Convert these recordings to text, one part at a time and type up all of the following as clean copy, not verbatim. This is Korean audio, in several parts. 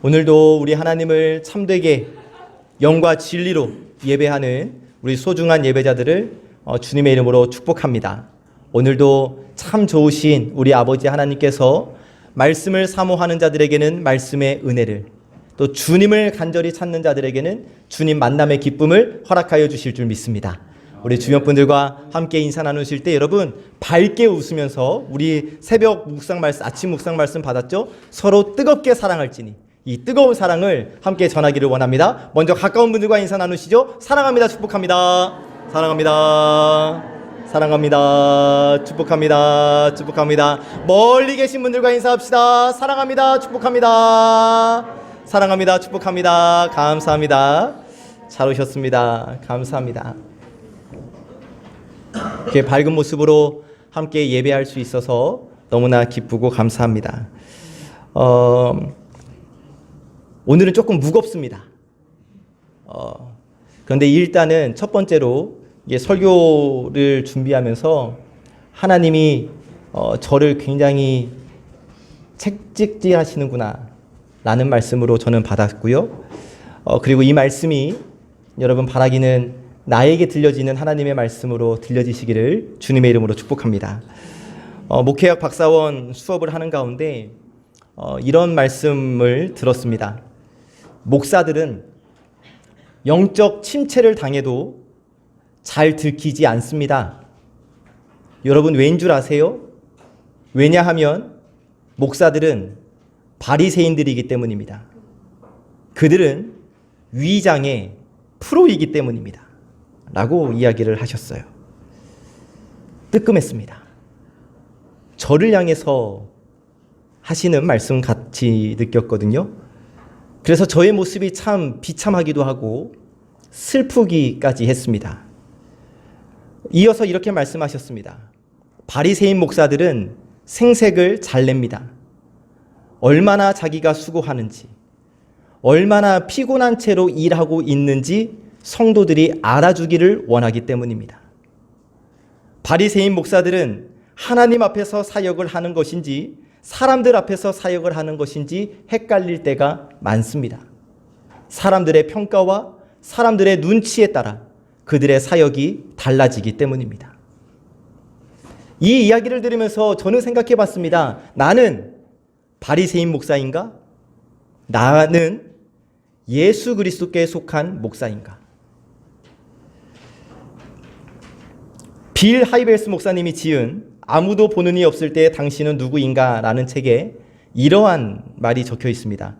오늘도 우리 하나님을 참되게 영과 진리로 예배하는 우리 소중한 예배자들을 주님의 이름으로 축복합니다. 오늘도 참 좋으신 우리 아버지 하나님께서 말씀을 사모하는 자들에게는 말씀의 은혜를, 또 주님을 간절히 찾는 자들에게는 주님 만남의 기쁨을 허락하여 주실 줄 믿습니다. 우리 주변 분들과 함께 인사 나누실 때 여러분 밝게 웃으면서, 우리 새벽 묵상 말씀, 아침 묵상 말씀 받았죠? 서로 뜨겁게 사랑할지니, 이 뜨거운 사랑을 함께 전하기를 원합니다. 먼저 가까운 분들과 인사 나누시죠. 사랑합니다. 축복합니다. 사랑합니다. 사랑합니다. 축복합니다. 축복합니다. 멀리 계신 분들과 인사합시다. 사랑합니다. 축복합니다. 사랑합니다. 축복합니다. 감사합니다. 잘 오셨습니다. 감사합니다. 이렇게 밝은 모습으로 함께 예배할 수 있어서 너무나 기쁘고 감사합니다. 오늘은 조금 무겁습니다. 그런데 일단은 첫 번째로 설교를 준비하면서 하나님이 저를 굉장히 책찍질 하시는구나 라는 말씀으로 저는 받았고요. 그리고 이 말씀이 여러분 바라기는 나에게 들려지는 하나님의 말씀으로 들려지시기를 주님의 이름으로 축복합니다. 목회학 박사원 수업을 하는 가운데 이런 말씀을 들었습니다. 목사들은 영적 침체를 당해도 잘 들키지 않습니다. 여러분 왜인 줄 아세요? 왜냐하면 목사들은 바리새인들이기 때문입니다. 그들은 위장의 프로이기 때문입니다. 라고 이야기를 하셨어요. 뜨끔했습니다. 저를 향해서 하시는 말씀 같이 느꼈거든요. 그래서 저의 모습이 참 비참하기도 하고 슬프기까지 했습니다. 이어서 이렇게 말씀하셨습니다. 바리새인 목사들은 생색을 잘 냅니다. 얼마나 자기가 수고하는지, 얼마나 피곤한 채로 일하고 있는지 성도들이 알아주기를 원하기 때문입니다. 바리새인 목사들은 하나님 앞에서 사역을 하는 것인지 사람들 앞에서 사역을 하는 것인지 헷갈릴 때가 많습니다. 사람들의 평가와 사람들의 눈치에 따라 그들의 사역이 달라지기 때문입니다. 이 이야기를 들으면서 저는 생각해 봤습니다. 나는 바리새인 목사인가? 나는 예수 그리스도께 속한 목사인가? 빌 하이벨스 목사님이 지은 아무도 보는 이 없을 때 당신은 누구인가? 라는 책에 이러한 말이 적혀 있습니다.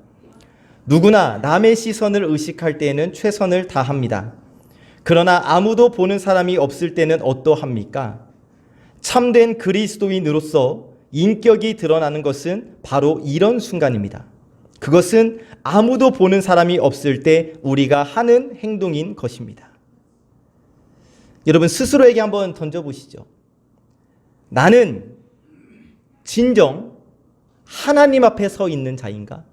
누구나 남의 시선을 의식할 때에는 최선을 다합니다. 그러나 아무도 보는 사람이 없을 때는 어떠합니까? 참된 그리스도인으로서 인격이 드러나는 것은 바로 이런 순간입니다. 그것은 아무도 보는 사람이 없을 때 우리가 하는 행동인 것입니다. 여러분 스스로에게 한번 던져보시죠. 나는 진정 하나님 앞에 서 있는 자인가?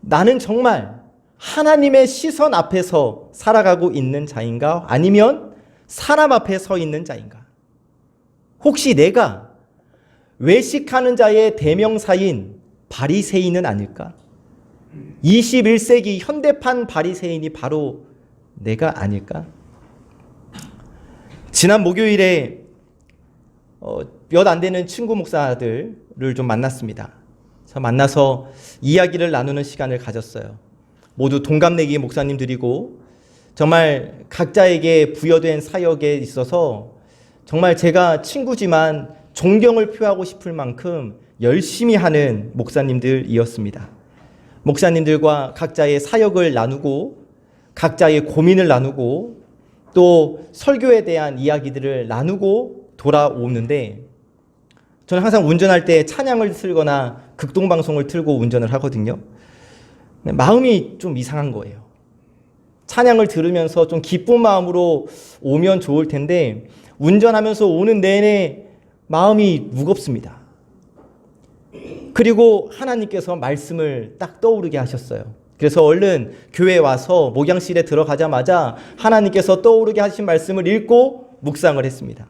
나는 정말 하나님의 시선 앞에서 살아가고 있는 자인가? 아니면 사람 앞에 서 있는 자인가? 혹시 내가 외식하는 자의 대명사인 바리새인은 아닐까? 21세기 현대판 바리새인이 바로 내가 아닐까? 지난 목요일에 몇 안 되는 친구 목사들을 좀 만났습니다. 만나서 이야기를 나누는 시간을 가졌어요. 모두 동갑내기 목사님들이고 정말 각자에게 부여된 사역에 있어서 정말 제가 친구지만 존경을 표하고 싶을 만큼 열심히 하는 목사님들이었습니다. 목사님들과 각자의 사역을 나누고 각자의 고민을 나누고 또 설교에 대한 이야기들을 나누고 돌아오는데, 저는 항상 운전할 때 찬양을 틀거나 극동방송을 틀고 운전을 하거든요. 마음이 좀 이상한 거예요. 찬양을 들으면서 좀 기쁜 마음으로 오면 좋을 텐데 운전하면서 오는 내내 마음이 무겁습니다. 그리고 하나님께서 말씀을 딱 떠오르게 하셨어요. 그래서 얼른 교회에 와서 목양실에 들어가자마자 하나님께서 떠오르게 하신 말씀을 읽고 묵상을 했습니다.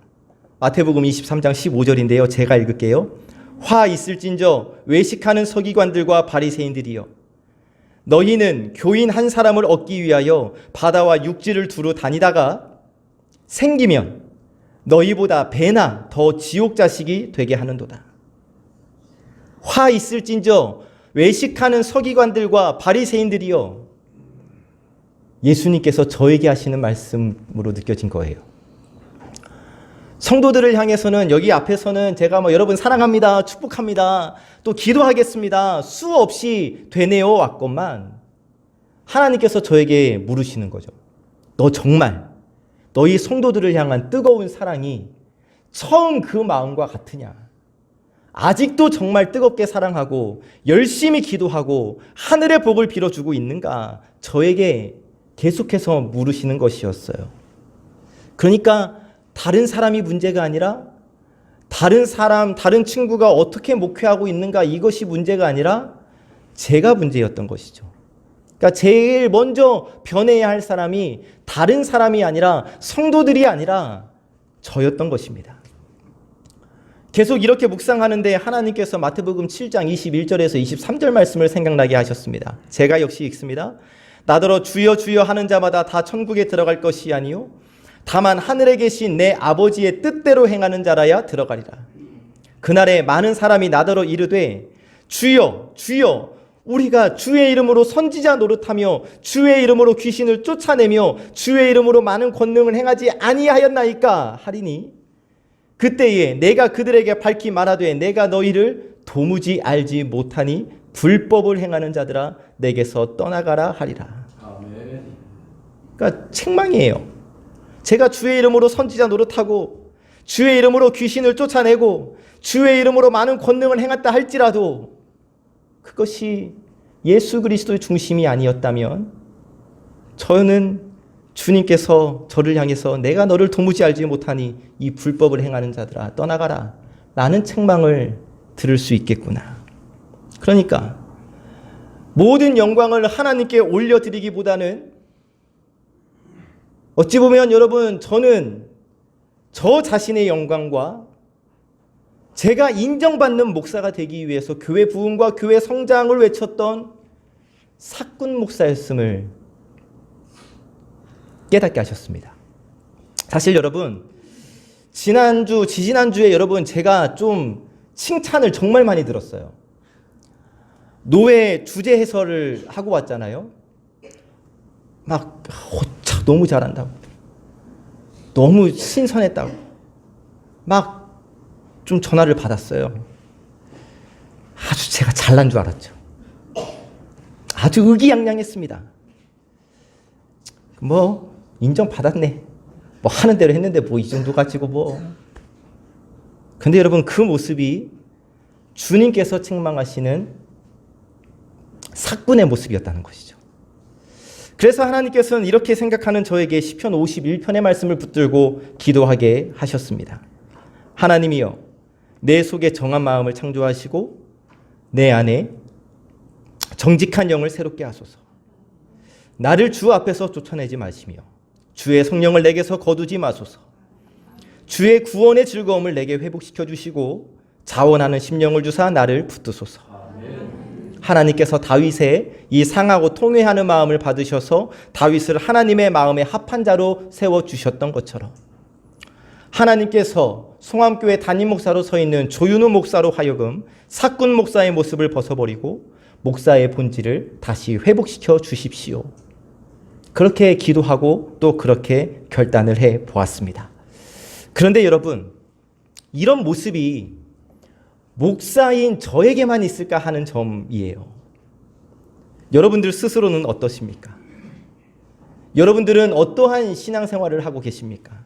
마태복음 23장 15절인데요. 제가 읽을게요. 화 있을진저 외식하는 서기관들과 바리새인들이여, 너희는 교인 한 사람을 얻기 위하여 바다와 육지를 두루 다니다가 생기면 너희보다 배나 더 지옥 자식이 되게 하는도다. 화 있을진저 외식하는 서기관들과 바리새인들이여. 예수님께서 저에게 하시는 말씀으로 느껴진 거예요. 성도들을 향해서는 여기 앞에서는 제가 여러분 사랑합니다, 축복합니다, 또 기도하겠습니다 수없이 되뇌어 왔건만 하나님께서 저에게 물으시는 거죠. 너 정말 너희 성도들을 향한 뜨거운 사랑이 처음 그 마음과 같으냐? 아직도 정말 뜨겁게 사랑하고 열심히 기도하고 하늘의 복을 빌어주고 있는가? 저에게 계속해서 물으시는 것이었어요. 그러니까 다른 사람이 문제가 아니라 다른 사람, 다른 친구가 어떻게 목회하고 있는가 이것이 문제가 아니라 제가 문제였던 것이죠. 그러니까 제일 먼저 변해야 할 사람이 다른 사람이 아니라 성도들이 아니라 저였던 것입니다. 계속 이렇게 묵상하는데 하나님께서 마태복음 7장 21절에서 23절 말씀을 생각나게 하셨습니다. 제가 역시 읽습니다. 나더러 주여 주여 하는 자마다 다 천국에 들어갈 것이 아니요 다만 하늘에 계신 내 아버지의 뜻대로 행하는 자라야 들어가리라. 그날에 많은 사람이 나더러 이르되 주여 주여 우리가 주의 이름으로 선지자 노릇하며 주의 이름으로 귀신을 쫓아내며 주의 이름으로 많은 권능을 행하지 아니하였나이까 하리니 그때에 내가 그들에게 밝히 말하되 내가 너희를 도무지 알지 못하니 불법을 행하는 자들아 내게서 떠나가라 하리라. 그러니까 책망이에요. 제가 주의 이름으로 선지자 노릇하고 주의 이름으로 귀신을 쫓아내고 주의 이름으로 많은 권능을 행했다 할지라도 그것이 예수 그리스도의 중심이 아니었다면 저는 주님께서 저를 향해서 내가 너를 도무지 알지 못하니 이 불법을 행하는 자들아 떠나가라 라는 책망을 들을 수 있겠구나. 그러니까 모든 영광을 하나님께 올려드리기보다는 어찌 보면 여러분 저는 저 자신의 영광과 제가 인정받는 목사가 되기 위해서 교회 부흥과 교회 성장을 외쳤던 사꾼 목사였음을 깨닫게 하셨습니다. 사실 여러분 지지난주에 여러분 제가 좀 칭찬을 정말 많이 들었어요. 노예 주제 해설을 하고 왔잖아요. 막 너무 잘한다고, 너무 신선했다고 막 좀 전화를 받았어요. 아주 제가 잘난 줄 알았죠. 아주 의기양양했습니다. 인정받았네. 하는 대로 했는데 이 정도 가지고 근데 여러분 그 모습이 주님께서 책망하시는 사꾼의 모습이었다는 것이죠. 그래서 하나님께서는 이렇게 생각하는 저에게 시편 51편의 말씀을 붙들고 기도하게 하셨습니다. 하나님이여 내 속에 정한 마음을 창조하시고 내 안에 정직한 영을 새롭게 하소서. 나를 주 앞에서 쫓아내지 마시며 주의 성령을 내게서 거두지 마소서. 주의 구원의 즐거움을 내게 회복시켜 주시고 자원하는 심령을 주사 나를 붙드소서. 하나님께서 다윗의 이 상하고 통회하는 마음을 받으셔서 다윗을 하나님의 마음에 합한 자로 세워주셨던 것처럼 하나님께서 송암교회 담임 목사로 서 있는 조윤우 목사로 하여금 사꾼 목사의 모습을 벗어버리고 목사의 본질을 다시 회복시켜 주십시오. 그렇게 기도하고 또 그렇게 결단을 해 보았습니다. 그런데 여러분, 이런 모습이 목사인 저에게만 있을까 하는 점이에요. 여러분들 스스로는 어떠십니까? 여러분들은 어떠한 신앙생활을 하고 계십니까?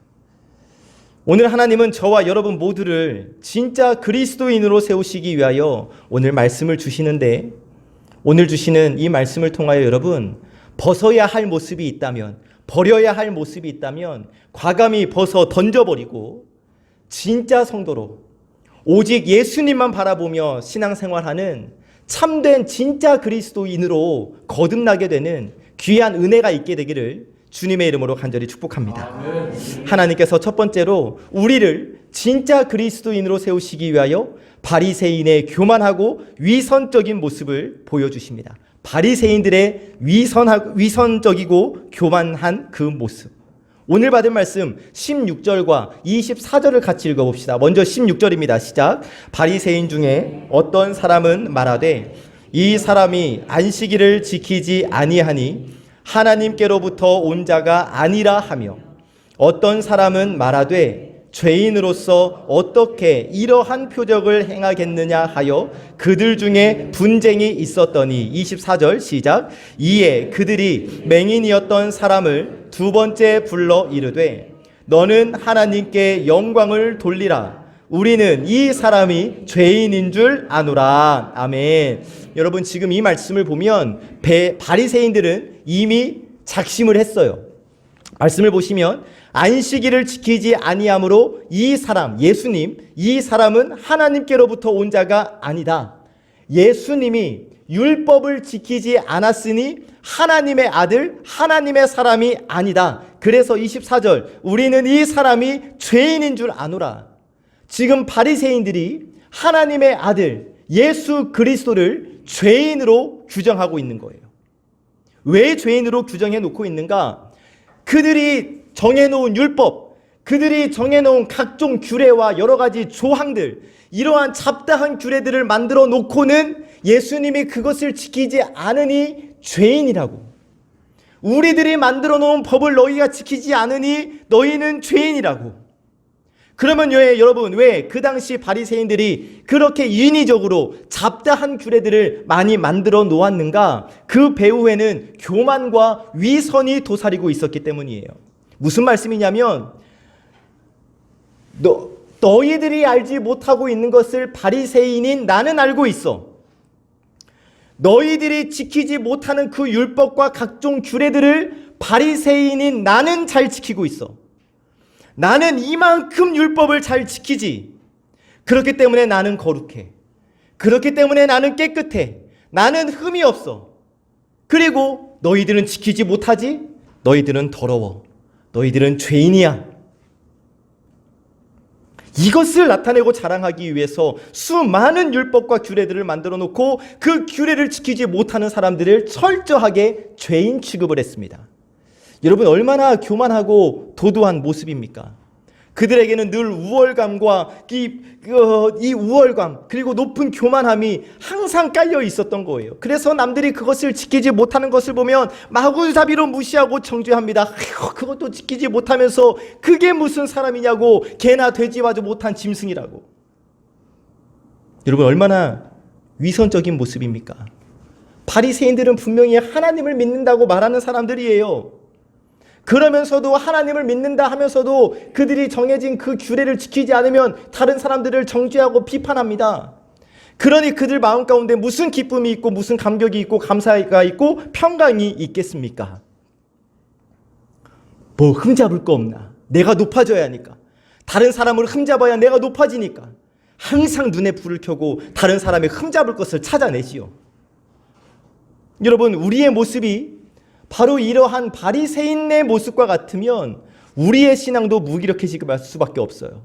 오늘 하나님은 저와 여러분 모두를 진짜 그리스도인으로 세우시기 위하여 오늘 말씀을 주시는데, 오늘 주시는 이 말씀을 통하여 여러분 벗어야 할 모습이 있다면, 버려야 할 모습이 있다면 과감히 벗어 던져버리고 진짜 성도로 오직 예수님만 바라보며 신앙생활하는 참된 진짜 그리스도인으로 거듭나게 되는 귀한 은혜가 있게 되기를 주님의 이름으로 간절히 축복합니다. 아멘. 하나님께서 첫 번째로 우리를 진짜 그리스도인으로 세우시기 위하여 바리새인의 교만하고 위선적인 모습을 보여주십니다. 바리새인들의 위선적이고 교만한 그 모습. 오늘 받은 말씀 16절과 24절을 같이 읽어봅시다. 먼저 16절입니다. 시작. 바리새인 중에 어떤 사람은 말하되 이 사람이 안식일을 지키지 아니하니 하나님께로부터 온 자가 아니라 하며, 어떤 사람은 말하되 죄인으로서 어떻게 이러한 표적을 행하겠느냐 하여 그들 중에 분쟁이 있었더니. 24절 시작. 이에 그들이 맹인이었던 사람을 두 번째 불러 이르되 너는 하나님께 영광을 돌리라. 우리는 이 사람이 죄인인 줄 아노라. 아멘. 여러분, 지금 이 말씀을 보면 바리새인들은 이미 작심을 했어요. 말씀을 보시면 안식일을 지키지 아니함으로 이 사람, 예수님, 이 사람은 하나님께로부터 온 자가 아니다. 예수님이 율법을 지키지 않았으니 하나님의 아들, 하나님의 사람이 아니다. 그래서 24절, 우리는 이 사람이 죄인인 줄 아노라. 지금 바리새인들이 하나님의 아들 예수 그리스도를 죄인으로 규정하고 있는 거예요. 왜 죄인으로 규정해 놓고 있는가? 그들이 정해놓은 율법, 그들이 정해놓은 각종 규례와 여러 가지 조항들, 이러한 잡다한 규례들을 만들어 놓고는 예수님이 그것을 지키지 않으니 죄인이라고. 우리들이 만들어 놓은 법을 너희가 지키지 않으니 너희는 죄인이라고. 그러면 여러분, 왜 그 당시 바리새인들이 그렇게 인위적으로 잡다한 규례들을 많이 만들어 놓았는가? 그 배후에는 교만과 위선이 도사리고 있었기 때문이에요. 무슨 말씀이냐면, 너희들이 알지 못하고 있는 것을 바리새인인 나는 알고 있어. 너희들이 지키지 못하는 그 율법과 각종 규례들을 바리새인인 나는 잘 지키고 있어. 나는 이만큼 율법을 잘 지키지. 그렇기 때문에 나는 거룩해. 그렇기 때문에 나는 깨끗해. 나는 흠이 없어. 그리고 너희들은 지키지 못하지? 너희들은 더러워. 너희들은 죄인이야. 이것을 나타내고 자랑하기 위해서 수많은 율법과 규례들을 만들어 놓고 그 규례를 지키지 못하는 사람들을 철저하게 죄인 취급을 했습니다. 여러분, 얼마나 교만하고 도도한 모습입니까? 그들에게는 늘 우월감과 이 우월감, 그리고 높은 교만함이 항상 깔려 있었던 거예요. 그래서 남들이 그것을 지키지 못하는 것을 보면 마구잡이로 무시하고 정죄합니다. 그것도 지키지 못하면서 그게 무슨 사람이냐고, 개나 돼지와도 못한 짐승이라고. 여러분, 얼마나 위선적인 모습입니까? 바리새인들은 분명히 하나님을 믿는다고 말하는 사람들이에요. 그러면서도 하나님을 믿는다 하면서도 그들이 정해진 그 규례를 지키지 않으면 다른 사람들을 정죄하고 비판합니다. 그러니 그들 마음 가운데 무슨 기쁨이 있고 무슨 감격이 있고 감사가 있고 평강이 있겠습니까? 뭐 흠잡을 거 없나? 내가 높아져야 하니까. 다른 사람을 흠잡아야 내가 높아지니까. 항상 눈에 불을 켜고 다른 사람의 흠잡을 것을 찾아내지요. 여러분, 우리의 모습이 바로 이러한 바리새인의 모습과 같으면 우리의 신앙도 무기력해질 수밖에 없어요.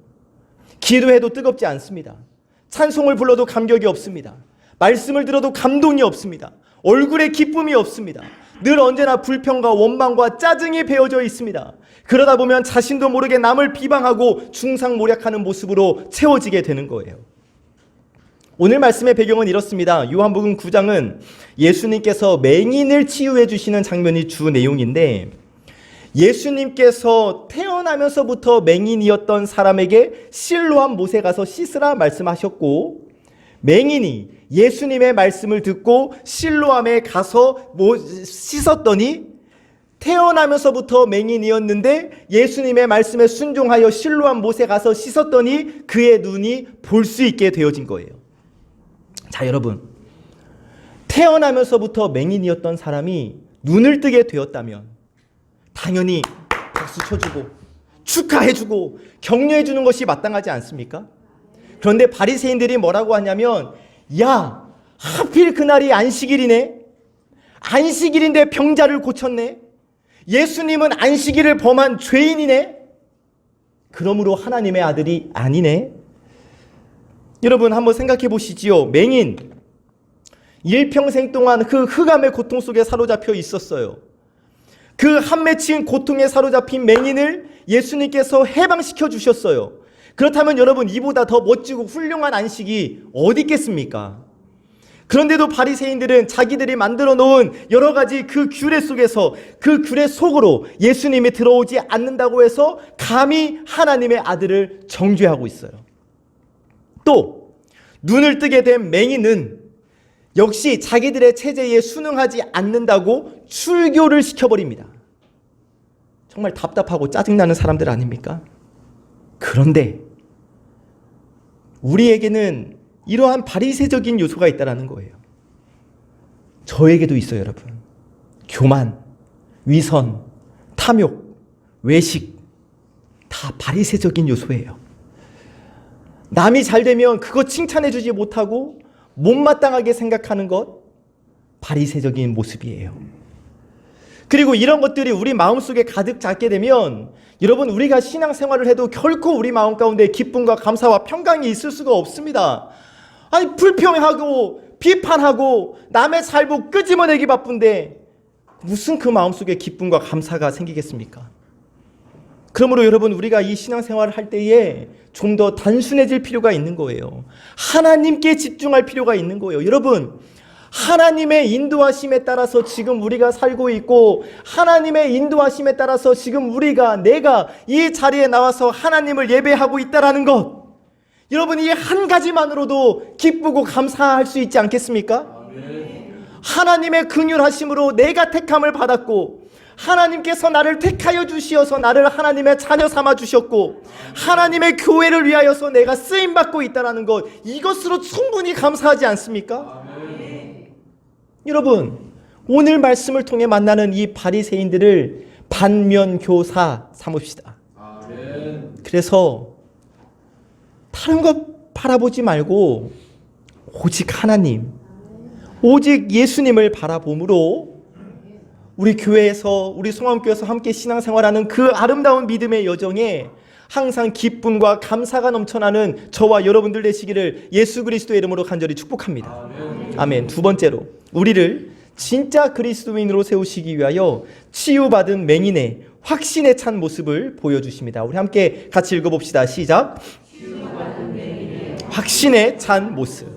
기도해도 뜨겁지 않습니다. 찬송을 불러도 감격이 없습니다. 말씀을 들어도 감동이 없습니다. 얼굴에 기쁨이 없습니다. 늘 언제나 불평과 원망과 짜증이 배어져 있습니다. 그러다 보면 자신도 모르게 남을 비방하고 중상모략하는 모습으로 채워지게 되는 거예요. 오늘 말씀의 배경은 이렇습니다. 요한복음 9장은 예수님께서 맹인을 치유해 주시는 장면이 주 내용인데, 예수님께서 태어나면서부터 맹인이었던 사람에게 실로암 못에 가서 씻으라 말씀하셨고, 맹인이 예수님의 말씀을 듣고 실로암에 가서 씻었더니 태어나면서부터 맹인이었는데 예수님의 말씀에 순종하여 실로암 못에 가서 씻었더니 그의 눈이 볼 수 있게 되어진 거예요. 자, 여러분, 태어나면서부터 맹인이었던 사람이 눈을 뜨게 되었다면 당연히 박수 쳐주고 축하해주고 격려해주는 것이 마땅하지 않습니까? 그런데 바리새인들이 뭐라고 하냐면, 야, 하필 그날이 안식일이네. 안식일인데 병자를 고쳤네. 예수님은 안식일을 범한 죄인이네. 그러므로 하나님의 아들이 아니네. 여러분, 한번 생각해 보시지요. 맹인, 일평생 동안 그 흑암의 고통 속에 사로잡혀 있었어요. 그 한 맺힌 고통에 사로잡힌 맹인을 예수님께서 해방시켜 주셨어요. 그렇다면 여러분, 이보다 더 멋지고 훌륭한 안식이 어디 있겠습니까? 그런데도 바리새인들은 자기들이 만들어 놓은 여러 가지 그 규례 속에서, 그 규례 속으로 예수님이 들어오지 않는다고 해서 감히 하나님의 아들을 정죄하고 있어요. 또 눈을 뜨게 된 맹인은 역시 자기들의 체제에 순응하지 않는다고 출교를 시켜버립니다. 정말 답답하고 짜증나는 사람들 아닙니까? 그런데 우리에게는 이러한 바리새적인 요소가 있다는 거예요. 저에게도 있어요, 여러분. 교만, 위선, 탐욕, 외식, 다 바리새적인 요소예요. 남이 잘 되면 그거 칭찬해주지 못하고 못마땅하게 생각하는 것, 바리새적인 모습이에요. 그리고 이런 것들이 우리 마음속에 가득 찼게 되면 여러분, 우리가 신앙생활을 해도 결코 우리 마음 가운데 기쁨과 감사와 평강이 있을 수가 없습니다. 아니, 불평하고 비판하고 남의 잘못 끄집어내기 바쁜데 무슨 그 마음속에 기쁨과 감사가 생기겠습니까? 그러므로 여러분, 우리가 이 신앙생활을 할 때에 좀 더 단순해질 필요가 있는 거예요. 하나님께 집중할 필요가 있는 거예요. 여러분, 하나님의 인도하심에 따라서 지금 우리가 살고 있고, 하나님의 인도하심에 따라서 지금 내가 이 자리에 나와서 하나님을 예배하고 있다라는 것, 여러분, 이 한 가지만으로도 기쁘고 감사할 수 있지 않겠습니까? 하나님의 긍휼하심으로 내가 택함을 받았고, 하나님께서 나를 택하여 주시어서 나를 하나님의 자녀 삼아 주셨고, 하나님의 교회를 위하여서 내가 쓰임받고 있다는 것, 이것으로 충분히 감사하지 않습니까? 여러분, 오늘 말씀을 통해 만나는 이 바리새인들을 반면교사 삼읍시다. 그래서 다른 것 바라보지 말고 오직 하나님, 오직 예수님을 바라봄으로 우리 교회에서, 우리 송암교회에서 함께 신앙생활하는 그 아름다운 믿음의 여정에 항상 기쁨과 감사가 넘쳐나는 저와 여러분들 되시기를 예수 그리스도의 이름으로 간절히 축복합니다. 아멘. 두 번째로, 우리를 진짜 그리스도인으로 세우시기 위하여 치유받은 맹인의 확신에 찬 모습을 보여주십니다. 우리 함께 같이 읽어봅시다. 시작. 확신에 찬 모습.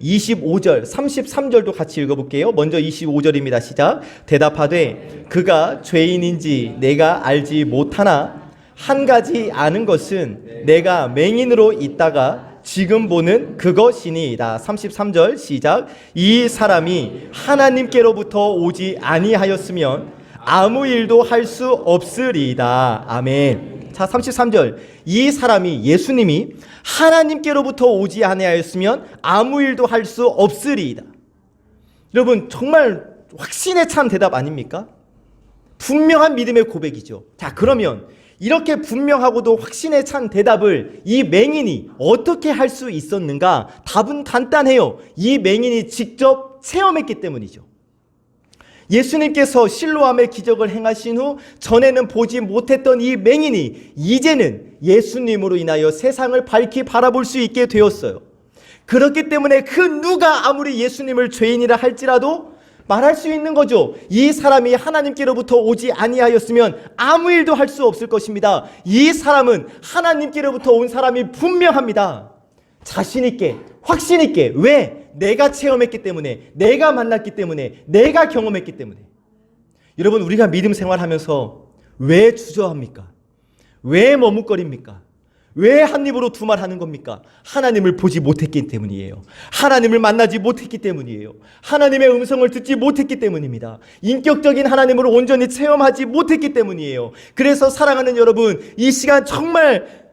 25절, 33절도 같이 읽어볼게요. 먼저 25절입니다. 시작. 대답하되 그가 죄인인지 내가 알지 못하나 한 가지 아는 것은 내가 맹인으로 있다가 지금 보는 그것이니이다. 33절 시작. 이 사람이 하나님께로부터 오지 아니하였으면 아무 일도 할 수 없으리이다. 아멘. 자, 33절. 이 사람이, 예수님이 하나님께로부터 오지 아니하였으면 아무 일도 할 수 없으리이다. 여러분, 정말 확신에 찬 대답 아닙니까? 분명한 믿음의 고백이죠. 자, 그러면 이렇게 분명하고도 확신에 찬 대답을 이 맹인이 어떻게 할 수 있었는가? 답은 간단해요. 이 맹인이 직접 체험했기 때문이죠. 예수님께서 실로암의 기적을 행하신 후 전에는 보지 못했던 이 맹인이 이제는 예수님으로 인하여 세상을 밝히 바라볼 수 있게 되었어요. 그렇기 때문에 그 누가 아무리 예수님을 죄인이라 할지라도 말할 수 있는 거죠. 이 사람이 하나님께로부터 오지 아니하였으면 아무 일도 할 수 없을 것입니다. 이 사람은 하나님께로부터 온 사람이 분명합니다. 자신 있게, 확신 있게. 왜? 내가 체험했기 때문에, 내가 만났기 때문에, 내가 경험했기 때문에. 여러분, 우리가 믿음 생활하면서 왜 주저합니까? 왜 머뭇거립니까? 왜 한 입으로 두 말 하는 겁니까? 하나님을 보지 못했기 때문이에요. 하나님을 만나지 못했기 때문이에요. 하나님의 음성을 듣지 못했기 때문입니다. 인격적인 하나님을 온전히 체험하지 못했기 때문이에요. 그래서 사랑하는 여러분, 이 시간 정말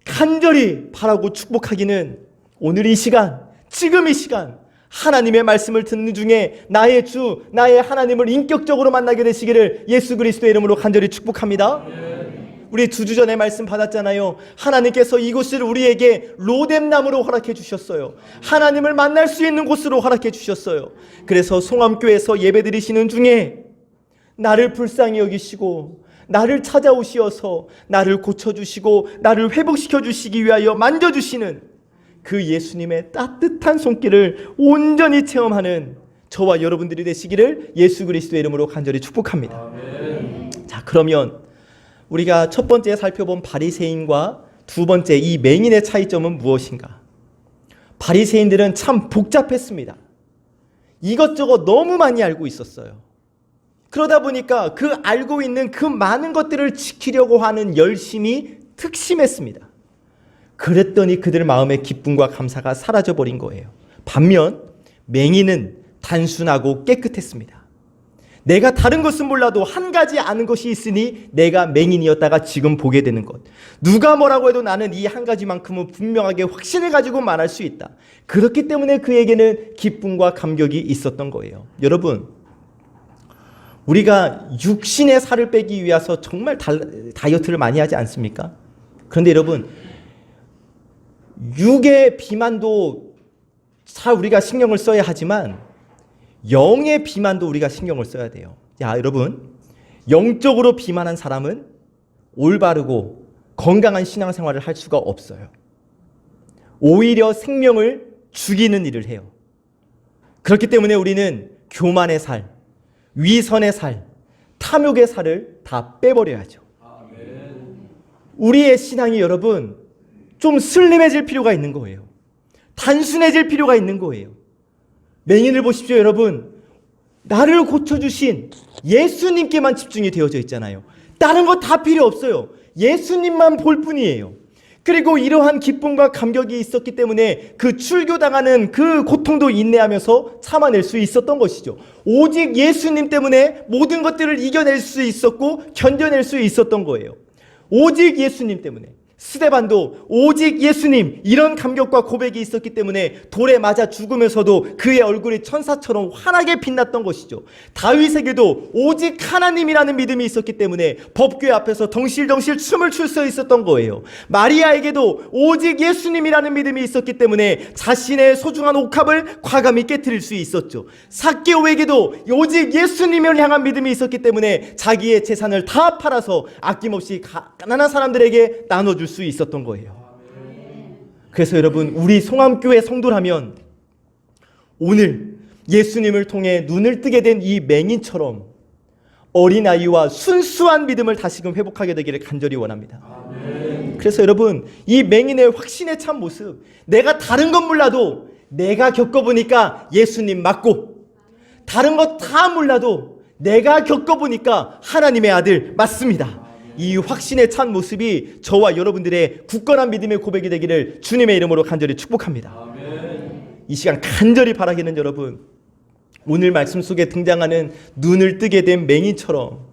간절히 바라고 축복하기는 오늘 이 시간, 지금 이 시간 하나님의 말씀을 듣는 중에 나의 주, 나의 하나님을 인격적으로 만나게 되시기를 예수 그리스도의 이름으로 간절히 축복합니다. 우리 2주 전에 말씀 받았잖아요. 하나님께서 이곳을 우리에게 로뎀나무로 허락해 주셨어요. 하나님을 만날 수 있는 곳으로 허락해 주셨어요. 그래서 송암교회에서 예배드리시는 중에 나를 불쌍히 여기시고 나를 찾아오시어서 나를 고쳐주시고 나를 회복시켜 주시기 위하여 만져주시는 그 예수님의 따뜻한 손길을 온전히 체험하는 저와 여러분들이 되시기를 예수 그리스도의 이름으로 간절히 축복합니다. 아멘. 자, 그러면 우리가 첫 번째 살펴본 바리새인과 두 번째 이 맹인의 차이점은 무엇인가? 바리새인들은 참 복잡했습니다. 이것저것 너무 많이 알고 있었어요. 그러다 보니까 그 알고 있는 그 많은 것들을 지키려고 하는 열심이 특심했습니다. 그랬더니 그들 마음의 기쁨과 감사가 사라져버린 거예요. 반면 맹인은 단순하고 깨끗했습니다. 내가 다른 것은 몰라도 한 가지 아는 것이 있으니 내가 맹인이었다가 지금 보게 되는 것. 누가 뭐라고 해도 나는 이 한 가지만큼은 분명하게 확신을 가지고 말할 수 있다. 그렇기 때문에 그에게는 기쁨과 감격이 있었던 거예요. 여러분, 우리가 육신의 살을 빼기 위해서 정말 다이어트를 많이 하지 않습니까? 그런데 여러분, 육의 비만도 잘 우리가 신경을 써야 하지만 영의 비만도 우리가 신경을 써야 돼요. 자, 여러분, 영적으로 비만한 사람은 올바르고 건강한 신앙생활을 할 수가 없어요. 오히려 생명을 죽이는 일을 해요. 그렇기 때문에 우리는 교만의 살, 위선의 살, 탐욕의 살을 다 빼버려야죠. 우리의 신앙이 여러분 좀 슬림해질 필요가 있는 거예요. 단순해질 필요가 있는 거예요. 맹인을 보십시오, 여러분. 나를 고쳐주신 예수님께만 집중이 되어져 있잖아요. 다른 거 다 필요 없어요. 예수님만 볼 뿐이에요. 그리고 이러한 기쁨과 감격이 있었기 때문에 그 출교당하는 그 고통도 인내하면서 참아낼 수 있었던 것이죠. 오직 예수님 때문에 모든 것들을 이겨낼 수 있었고 견뎌낼 수 있었던 거예요. 오직 예수님 때문에. 스데반도 오직 예수님, 이런 감격과 고백이 있었기 때문에 돌에 맞아 죽으면서도 그의 얼굴이 천사처럼 환하게 빛났던 것이죠. 다윗에게도 오직 하나님이라는 믿음이 있었기 때문에 법궤 앞에서 덩실덩실 춤을 출 수 있었던 거예요. 마리아에게도 오직 예수님이라는 믿음이 있었기 때문에 자신의 소중한 옥합을 과감히 깨트릴 수 있었죠. 삭개오에게도 오직 예수님을 향한 믿음이 있었기 때문에 자기의 재산을 다 팔아서 아낌없이 가난한 사람들에게 나눠줄 수 있었던 거예요. 그래서 여러분, 우리 송암교회 성도라면 오늘 예수님을 통해 눈을 뜨게 된 이 맹인처럼 어린아이와 순수한 믿음을 다시금 회복하게 되기를 간절히 원합니다. 그래서 여러분, 이 맹인의 확신에 찬 모습, 내가 다른 건 몰라도 내가 겪어보니까 예수님 맞고, 다른 거 다 몰라도 내가 겪어보니까 하나님의 아들 맞습니다. 이 확신에 찬 모습이 저와 여러분들의 굳건한 믿음의 고백이 되기를 주님의 이름으로 간절히 축복합니다. 아멘. 이 시간 간절히 바라기는 여러분, 오늘 말씀 속에 등장하는 눈을 뜨게 된 맹인처럼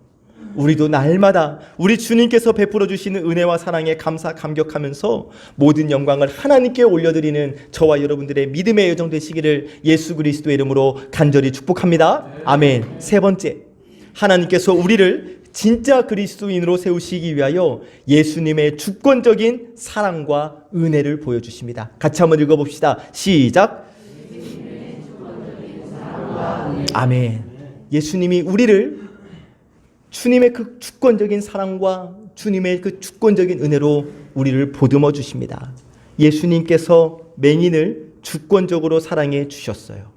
우리도 날마다 우리 주님께서 베풀어 주시는 은혜와 사랑에 감사 감격하면서 모든 영광을 하나님께 올려드리는 저와 여러분들의 믿음의 여정 되시기를 예수 그리스도의 이름으로 간절히 축복합니다. 아멘. 세 번째, 하나님께서 우리를 진짜 그리스도인으로 세우시기 위하여 예수님의 주권적인 사랑과 은혜를 보여주십니다. 같이 한번 읽어봅시다. 시작. 아멘. 예수님이 우리를 주님의 그 주권적인 사랑과 주님의 그 주권적인 은혜로 우리를 보듬어 주십니다. 예수님께서 맹인을 주권적으로 사랑해 주셨어요.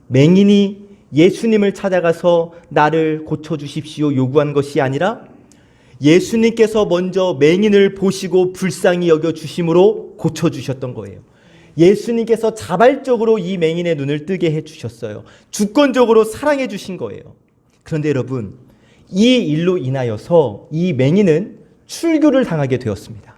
맹인이 예수님을 찾아가서 나를 고쳐주십시오 요구한 것이 아니라 예수님께서 먼저 맹인을 보시고 불쌍히 여겨주심으로 고쳐주셨던 거예요. 예수님께서 자발적으로 이 맹인의 눈을 뜨게 해주셨어요. 주권적으로 사랑해 주신 거예요. 그런데 여러분, 이 일로 인하여서 이 맹인은 출교를 당하게 되었습니다.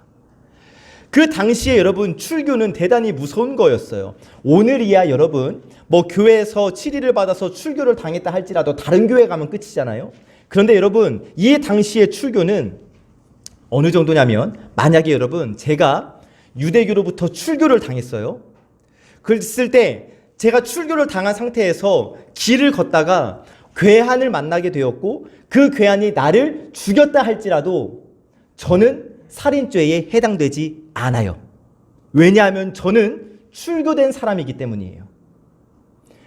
그 당시에 여러분, 출교는 대단히 무서운 거였어요. 오늘이야 여러분, 교회에서 치리를 받아서 출교를 당했다 할지라도 다른 교회 가면 끝이잖아요. 그런데 여러분, 이 당시의 출교는 어느 정도냐면, 만약에 여러분 제가 유대교로부터 출교를 당했어요. 그랬을 때 제가 출교를 당한 상태에서 길을 걷다가 괴한을 만나게 되었고 그 괴한이 나를 죽였다 할지라도 저는 살인죄에 해당되지 않아요. 왜냐하면 저는 출교된 사람이기 때문이에요.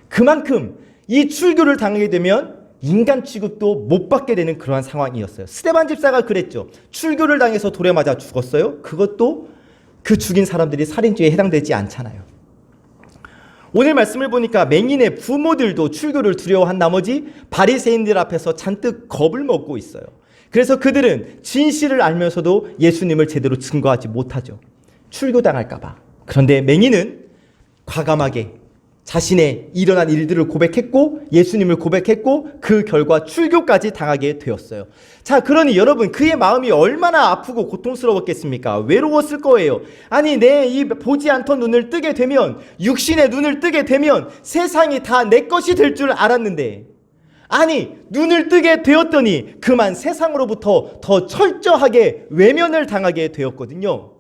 그만큼 이 출교를 당하게 되면 인간 취급도 못 받게 되는 그러한 상황이었어요. 스데반 집사가 그랬죠. 출교를 당해서 돌에 맞아 죽었어요. 그것도 그 죽인 사람들이 살인죄에 해당되지 않잖아요. 오늘 말씀을 보니까 맹인의 부모들도 출교를 두려워한 나머지 바리새인들 앞에서 잔뜩 겁을 먹고 있어요. 그래서 그들은 진실을 알면서도 예수님을 제대로 증거하지 못하죠. 출교당할까 봐. 그런데 맹인은 과감하게 자신의 일어난 일들을 고백했고 예수님을 고백했고 그 결과 출교까지 당하게 되었어요. 자, 그러니 여러분, 그의 마음이 얼마나 아프고 고통스러웠겠습니까? 외로웠을 거예요. 아니, 내 이 보지 않던 눈을 뜨게 되면, 육신의 눈을 뜨게 되면 세상이 다 내 것이 될 줄 알았는데, 아니, 눈을 뜨게 되었더니 그만 세상으로부터 더 철저하게 외면을 당하게 되었거든요.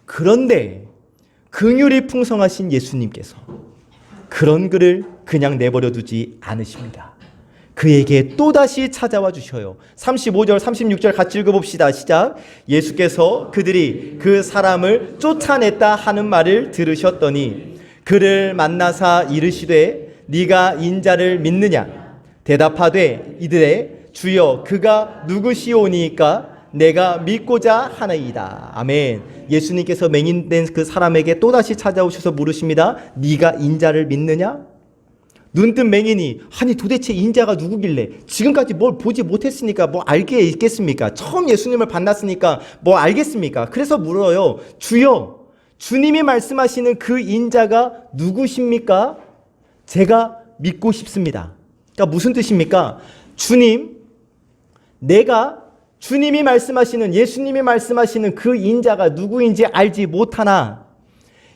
그런데 긍휼이 풍성하신 예수님께서 그런 그를 그냥 내버려 두지 않으십니다. 그에게 또다시 찾아와 주셔요. 35절 36절 같이 읽어봅시다. 시작. 예수께서 그들이 그 사람을 쫓아냈다 하는 말을 들으셨더니 그를 만나사 이르시되 네가 인자를 믿느냐? 대답하되 이르되 주여 그가 누구시오니까 내가 믿고자 하나이다. 아멘. 예수님께서 맹인된 그 사람에게 또다시 찾아오셔서 물으십니다. 네가 인자를 믿느냐? 눈뜬 맹인이 아니 도대체 인자가 누구길래 지금까지 뭘 보지 못했으니까 뭐 알게 있겠습니까? 처음 예수님을 만났으니까 뭐 알겠습니까? 그래서 물어요. 주여, 주님이 말씀하시는 그 인자가 누구십니까? 제가 믿고 싶습니다. 그러니까 무슨 뜻입니까? 주님, 내가 주님이 말씀하시는, 예수님이 말씀하시는 그 인자가 누구인지 알지 못하나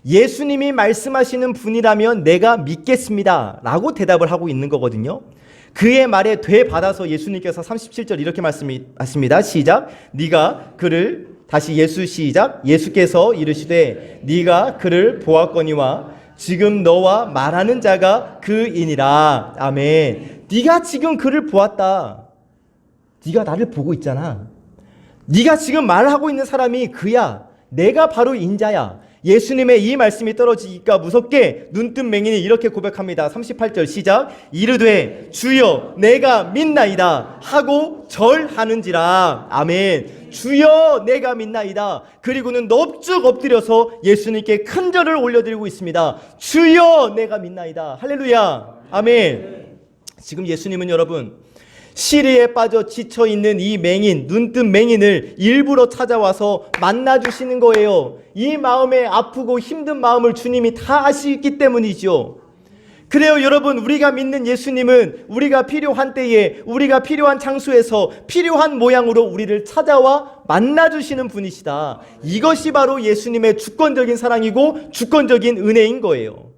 예수님이 말씀하시는 분이라면 내가 믿겠습니다 라고 대답을 하고 있는 거거든요. 그의 말에 되받아서 예수님께서 37절 이렇게 말씀하십니다. 시작. 네가 그를, 다시 예수 시작. 예수께서 이르시되 네가 그를 보았거니와 지금 너와 말하는 자가 그이니라. 아멘. 네가 지금 그를 보았다. 네가 나를 보고 있잖아. 네가 지금 말하고 있는 사람이 그야. 내가 바로 인자야. 예수님의 이 말씀이 떨어지기가 무섭게 눈뜬 맹인이 이렇게 고백합니다. 38절 시작. 이르되 주여 내가 믿나이다 하고 절하는지라. 아멘. 주여 내가 믿나이다. 그리고는 넙죽 엎드려서 예수님께 큰 절을 올려드리고 있습니다. 주여 내가 믿나이다. 할렐루야. 아멘. 지금 예수님은 여러분 시리에 빠져 지쳐있는 이 맹인, 눈뜬 맹인을 일부러 찾아와서 만나주시는 거예요. 이 마음에 아프고 힘든 마음을 주님이 다 아시기 때문이죠. 그래요 여러분, 우리가 믿는 예수님은 우리가 필요한 때에, 우리가 필요한 장소에서 필요한 모양으로 우리를 찾아와 만나주시는 분이시다. 이것이 바로 예수님의 주권적인 사랑이고 주권적인 은혜인 거예요.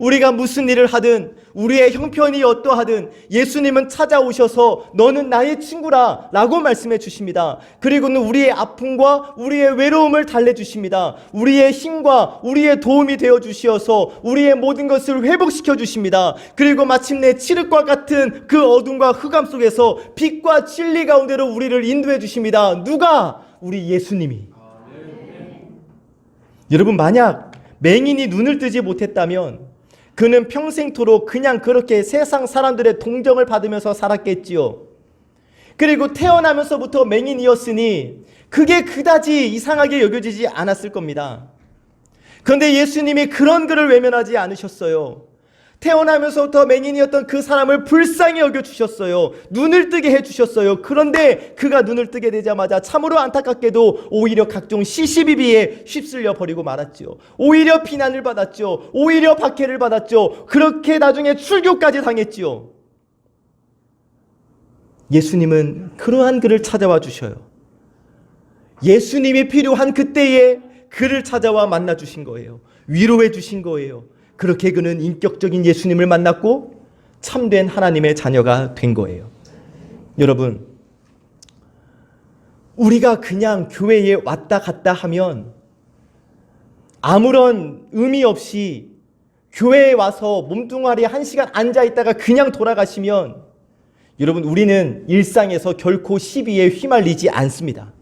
우리가 무슨 일을 하든 우리의 형편이 어떠하든 예수님은 찾아오셔서 너는 나의 친구라 라고 말씀해 주십니다. 그리고는 우리의 아픔과 우리의 외로움을 달래주십니다. 우리의 힘과 우리의 도움이 되어 주시어서 우리의 모든 것을 회복시켜 주십니다. 그리고 마침내 칠흑과 같은 그 어둠과 흑암 속에서 빛과 진리 가운데로 우리를 인도해 주십니다. 누가? 우리 예수님이. 여러분, 만약 맹인이 눈을 뜨지 못했다면 그는 평생토록 그냥 그렇게 세상 사람들의 동정을 받으면서 살았겠지요. 그리고 태어나면서부터 맹인이었으니 그게 그다지 이상하게 여겨지지 않았을 겁니다. 그런데 예수님이 그런 그를 외면하지 않으셨어요. 태어나면서부터 맹인이었던 그 사람을 불쌍히 여겨주셨어요. 눈을 뜨게 해주셨어요. 그런데 그가 눈을 뜨게 되자마자 참으로 안타깝게도 오히려 각종 시시비비에 휩쓸려 버리고 말았죠. 오히려 비난을 받았죠. 오히려 박해를 받았죠. 그렇게 나중에 출교까지 당했지요. 예수님은 그러한 그를 찾아와 주셔요. 예수님이 필요한 그때에 그를 찾아와 만나 주신 거예요. 위로해 주신 거예요. 그렇게 그는 인격적인 예수님을 만났고 참된 하나님의 자녀가 된 거예요. 여러분, 우리가 그냥 교회에 왔다 갔다 하면 아무런 의미 없이 교회에 와서 몸뚱아리에 1시간 앉아 있다가 그냥 돌아가시면 여러분, 우리는 일상에서 결코 시비에 휘말리지 않습니다.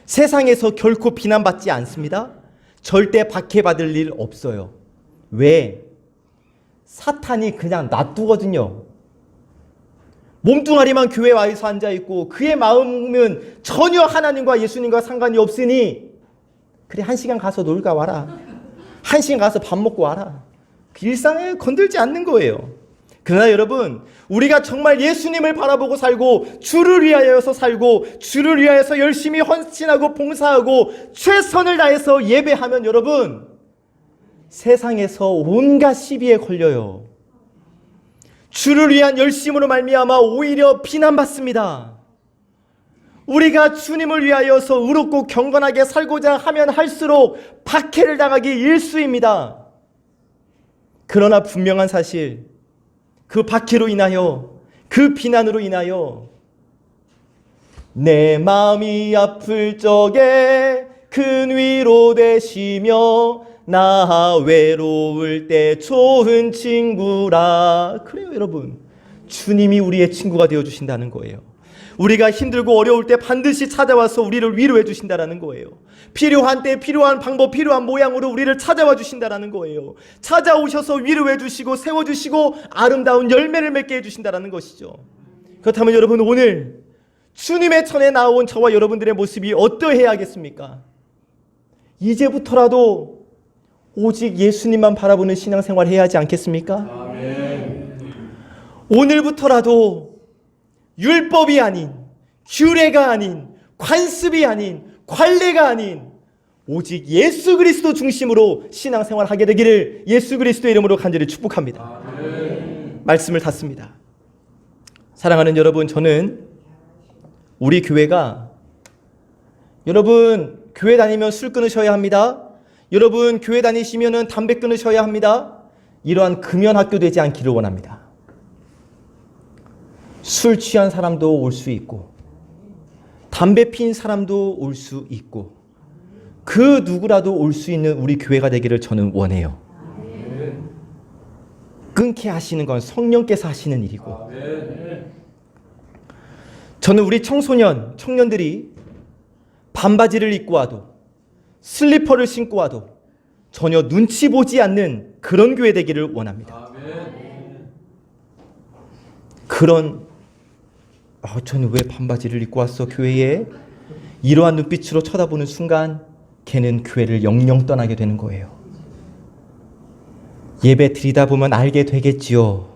세상에서 결코 비난받지 않습니다. 절대 박해받을 일 없어요. 왜? 사탄이 그냥 놔두거든요. 몸뚱아리만 교회에 와서 앉아있고 그의 마음은 전혀 하나님과 예수님과 상관이 없으니 그래 1시간 가서 놀다 와라. 1시간 가서 밥 먹고 와라. 그 일상에 건들지 않는 거예요. 그러나 여러분, 우리가 정말 예수님을 바라보고 살고 주를 위하여서 살고 주를 위하여서 열심히 헌신하고 봉사하고 최선을 다해서 예배하면 여러분, 세상에서 온갖 시비에 걸려요. 주를 위한 열심으로 말미암아 오히려 비난받습니다. 우리가 주님을 위하여서 의롭고 경건하게 살고자 하면 할수록 박해를 당하기 일쑤입니다. 그러나 분명한 사실, 그 박해로 인하여, 그 비난으로 인하여 내 마음이 아플 적에 큰 위로 되시며 나 외로울 때 좋은 친구라. 그래요 여러분, 주님이 우리의 친구가 되어주신다는 거예요. 우리가 힘들고 어려울 때 반드시 찾아와서 우리를 위로해 주신다는 거예요. 필요한 때 필요한 방법, 필요한 모양으로 우리를 찾아와 주신다는 거예요. 찾아오셔서 위로해 주시고 세워주시고 아름다운 열매를 맺게 해주신다는 것이죠. 그렇다면 여러분, 오늘 주님의 전에 나온 저와 여러분들의 모습이 어떠해야겠습니까? 이제부터라도 오직 예수님만 바라보는 신앙생활을 해야 하지 않겠습니까? 아멘. 오늘부터라도 율법이 아닌, 규례가 아닌, 관습이 아닌, 관례가 아닌 오직 예수 그리스도 중심으로 신앙생활을 하게 되기를 예수 그리스도의 이름으로 간절히 축복합니다. 아멘. 말씀을 닫습니다. 사랑하는 여러분, 저는 우리 교회가, 여러분 교회 다니면 술 끊으셔야 합니다. 여러분 교회 다니시면 담배 끊으셔야 합니다. 이러한 금연학교 되지 않기를 원합니다. 술 취한 사람도 올 수 있고 담배 피운 사람도 올 수 있고 그 누구라도 올 수 있는 우리 교회가 되기를 저는 원해요. 끊게 하시는 건 성령께서 하시는 일이고, 저는 우리 청년들이 반바지를 입고 와도 슬리퍼를 신고 와도 전혀 눈치 보지 않는 그런 교회 되기를 원합니다. 저는 왜 반바지를 입고 왔어 교회에? 이러한 눈빛으로 쳐다보는 순간 걔는 교회를 영영 떠나게 되는 거예요. 예배 드리다 보면 알게 되겠지요.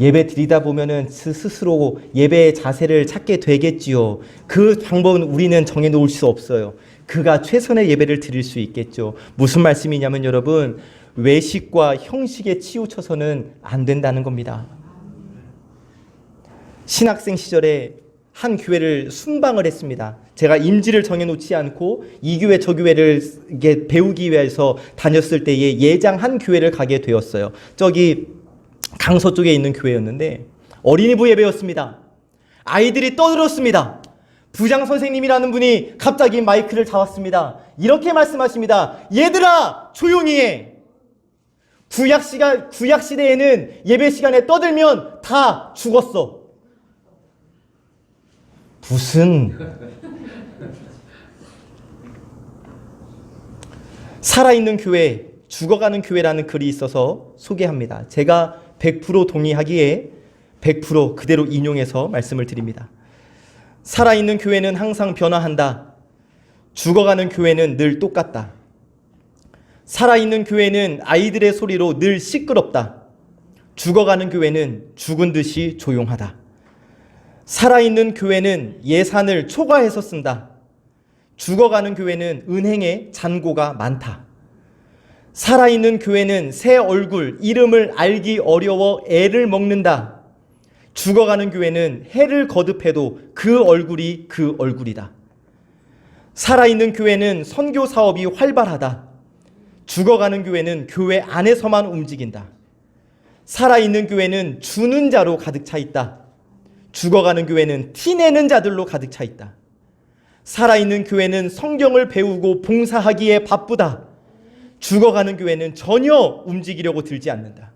예배 드리다 보면은 스스로 예배의 자세를 찾게 되겠지요. 그 방법은 우리는 정해놓을 수 없어요. 그가 최선의 예배를 드릴 수 있겠죠. 무슨 말씀이냐면 여러분, 외식과 형식에 치우쳐서는 안 된다는 겁니다. 신학생 시절에 한 교회를 순방을 했습니다. 제가 임지를 정해놓지 않고 이 교회 저 교회를 배우기 위해서 다녔을 때에 예장 한 교회를 가게 되었어요. 저기 강서 쪽에 있는 교회였는데 어린이부 예배였습니다. 아이들이 떠들었습니다. 부장 선생님이라는 분이 갑자기 마이크를 잡았습니다. 이렇게 말씀하십니다. 얘들아 조용히 해. 구약시대에는 예배 시간에 떠들면 다 죽었어. 무슨 살아있는 교회, 죽어가는 교회라는 글이 있어서 소개합니다. 제가 100% 동의하기에 100% 그대로 인용해서 말씀을 드립니다. 살아있는 교회는 항상 변화한다. 죽어가는 교회는 늘 똑같다. 살아있는 교회는 아이들의 소리로 늘 시끄럽다. 죽어가는 교회는 죽은 듯이 조용하다. 살아있는 교회는 예산을 초과해서 쓴다. 죽어가는 교회는 은행에 잔고가 많다. 살아있는 교회는 새 얼굴, 이름을 알기 어려워 애를 먹는다. 죽어가는 교회는 해를 거듭해도 그 얼굴이 그 얼굴이다. 살아있는 교회는 선교 사업이 활발하다. 죽어가는 교회는 교회 안에서만 움직인다. 살아있는 교회는 주는 자로 가득 차 있다. 죽어가는 교회는 티내는 자들로 가득 차 있다. 살아있는 교회는 성경을 배우고 봉사하기에 바쁘다. 죽어가는 교회는 전혀 움직이려고 들지 않는다.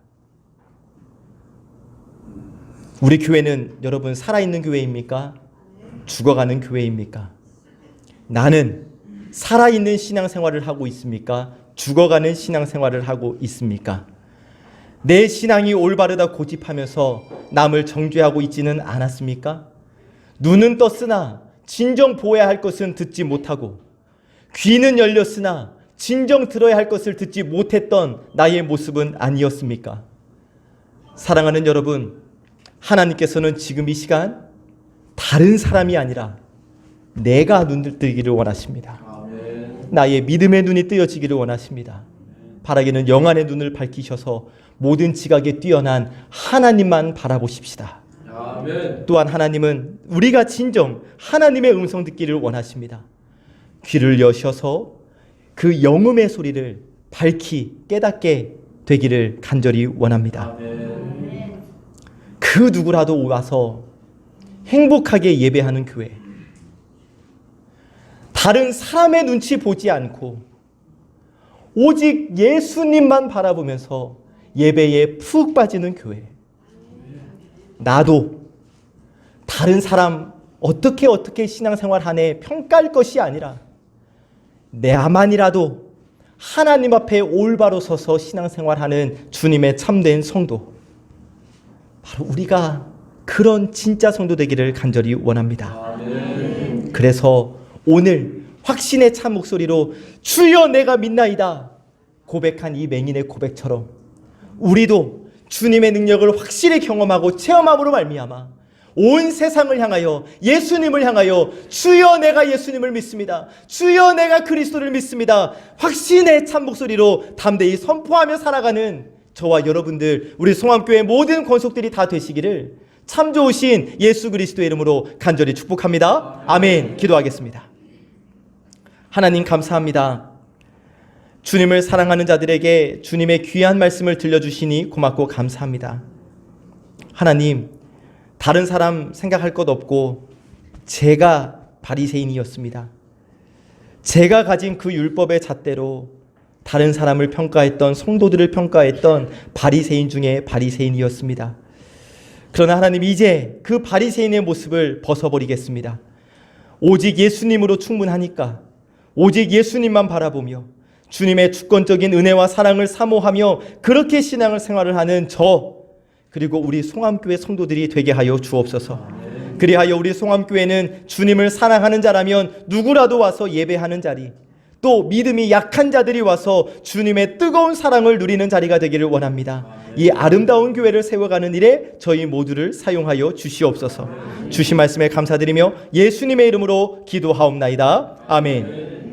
우리 교회는 여러분 살아있는 교회입니까? 죽어가는 교회입니까? 나는 살아있는 신앙생활을 하고 있습니까? 죽어가는 신앙생활을 하고 있습니까? 내 신앙이 올바르다 고집하면서 남을 정죄하고 있지는 않았습니까? 눈은 떴으나 진정 보아야 할 것은 듣지 못하고 귀는 열렸으나 진정 들어야 할 것을 듣지 못했던 나의 모습은 아니었습니까? 사랑하는 여러분, 하나님께서는 지금 이 시간 다른 사람이 아니라 내가 눈을 뜨기를 원하십니다. 나의 믿음의 눈이 뜨여지기를 원하십니다. 바라기는 영안의 눈을 밝히셔서 모든 지각에 뛰어난 하나님만 바라보십시다. 또한 하나님은 우리가 진정 하나님의 음성 듣기를 원하십니다. 귀를 여셔서 그 영음의 소리를 밝히 깨닫게 되기를 간절히 원합니다. 그 누구라도 와서 행복하게 예배하는 교회, 다른 사람의 눈치 보지 않고 오직 예수님만 바라보면서 예배에 푹 빠지는 교회. 나도 다른 사람 어떻게 신앙생활하네 평가할 것이 아니라 내만이라도 하나님 앞에 올바로 서서 신앙생활하는 주님의 참된 성도, 바로 우리가 그런 진짜 성도 되기를 간절히 원합니다. 그래서 오늘 확신의 참 목소리로 주여 내가 믿나이다 고백한 이 맹인의 고백처럼 우리도 주님의 능력을 확실히 경험하고 체험함으로 말미암아 온 세상을 향하여 예수님을 향하여 주여 내가 예수님을 믿습니다. 주여 내가 그리스도를 믿습니다. 확신의 참 목소리로 담대히 선포하며 살아가는 저와 여러분들, 우리 송암교회 모든 권속들이 다 되시기를 참 좋으신 예수 그리스도의 이름으로 간절히 축복합니다. 아멘. 기도하겠습니다. 하나님 감사합니다. 주님을 사랑하는 자들에게 주님의 귀한 말씀을 들려주시니 고맙고 감사합니다. 하나님, 다른 사람 생각할 것 없고 제가 바리새인이었습니다. 제가 가진 그 율법의 잣대로 다른 사람을 평가했던, 성도들을 평가했던 바리새인 중에 바리새인이었습니다. 그러나 하나님, 이제 그 바리새인의 모습을 벗어버리겠습니다. 오직 예수님으로 충분하니까 오직 예수님만 바라보며 주님의 주권적인 은혜와 사랑을 사모하며 그렇게 신앙을 생활을 하는 저, 그리고 우리 송암교회 성도들이 되게 하여 주옵소서. 그리하여 우리 송암교회는 주님을 사랑하는 자라면 누구라도 와서 예배하는 자리, 또 믿음이 약한 자들이 와서 주님의 뜨거운 사랑을 누리는 자리가 되기를 원합니다. 이 아름다운 교회를 세워가는 일에 저희 모두를 사용하여 주시옵소서. 주신 말씀에 감사드리며 예수님의 이름으로 기도하옵나이다. 아멘.